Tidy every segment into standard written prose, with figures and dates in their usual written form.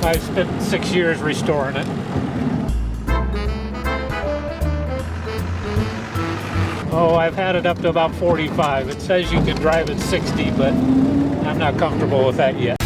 I spent 6 years restoring it. Oh, I've had it up to about 45. It says you can drive at 60, but I'm not comfortable with that yet.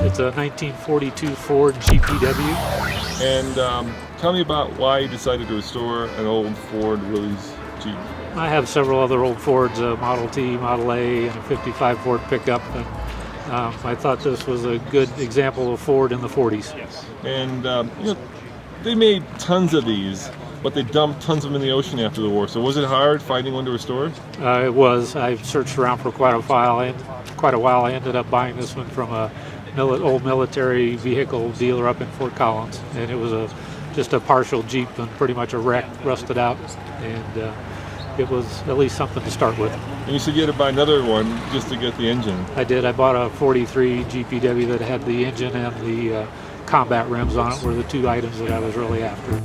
It's a 1942 Ford GPW. And tell me about why you decided to restore an old Ford Willys Jeep. I have several other old Fords, a Model T, Model A, and a 55 Ford pickup. And I thought this was a good example of Ford in the 40s. Yes. And you know, they made tons of these, but they dumped tons of them in the ocean after the war. So was it hard finding one to restore? It was. I searched around for quite a while. I ended up buying this one from a old military vehicle dealer up in Fort Collins, and it was just a partial Jeep and pretty much a wreck, rusted out, and it was at least something to start with. And you said you had to buy another one just to get the engine. I did. I bought a 43 GPW that had the engine and the combat rims on it, were the two items that I was really after.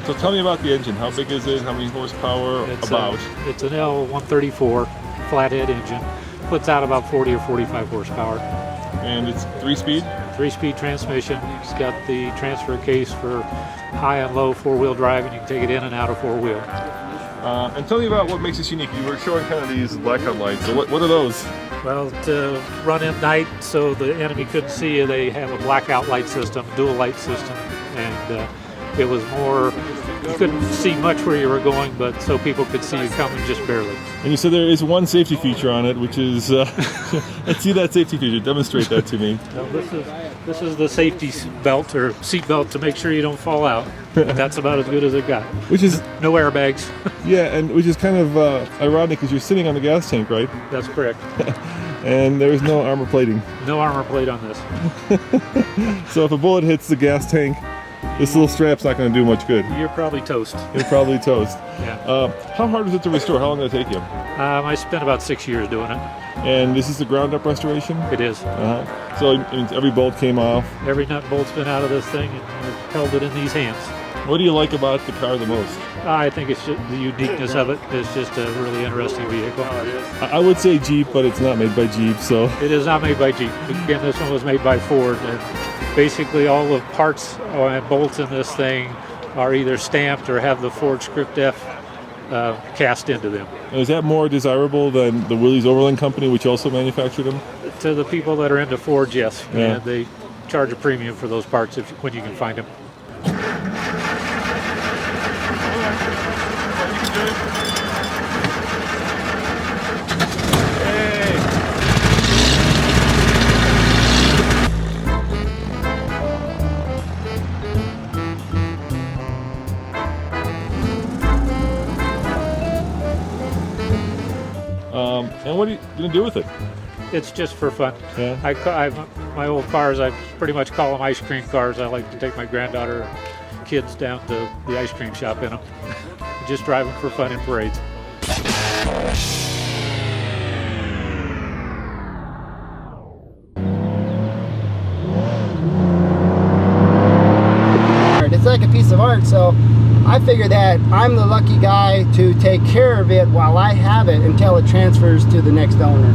So tell me about the engine. How big is it? How many horsepower? It's an L134 flathead engine. Puts out about 40 or 45 horsepower. And it's 3-speed? 3-speed transmission. It's got the transfer case for high and low 4-wheel drive, and you can take it in and out of 4-wheel. And tell me about what makes this unique. You were showing kind of these blackout lights. So what are those? Well, to run at night so the enemy couldn't see you, they have a blackout light system, dual light system, and it was more, you couldn't see much where you were going, but so people could see you coming just barely. And you said there is one safety feature on it, which is, let's see that safety feature. Demonstrate that to me. Now, this is the safety belt or seat belt to make sure you don't fall out. That's about as good as it got. Which is no airbags. Yeah, and which is kind of ironic because you're sitting on the gas tank, right? That's correct. And there is no armor plating. No armor plate on this. So if a bullet hits the gas tank, this little strap's not going to do much good. You're probably toast. You're probably toast. Yeah. How hard was it to restore? How long did it take you? I spent about 6 years doing it. And this is the ground-up restoration? It is. So it means every bolt came off? Every nut and bolt's been out of this thing, and I've held it in these hands. What do you like about the car the most? I think it's just the uniqueness of it. It's just a really interesting vehicle. I would say Jeep, but it's not made by Jeep, so... It is not made by Jeep. Again, this one was made by Ford, and basically all the parts and bolts in this thing are either stamped or have the Ford Script F cast into them. Is that more desirable than the Willys-Overland company, which also manufactured them? To the people that are into Fords, yes. Yeah. And they charge a premium for those parts when you can find them. And what are you going to do with it? It's just for fun. Yeah. My old cars, I pretty much call them ice cream cars. I like to take my granddaughter and kids down to the ice cream shop in them. Just drive them for fun in parades. It's like a piece of art, so I figure that I'm the lucky guy to take care of it while I have it until it transfers to the next owner.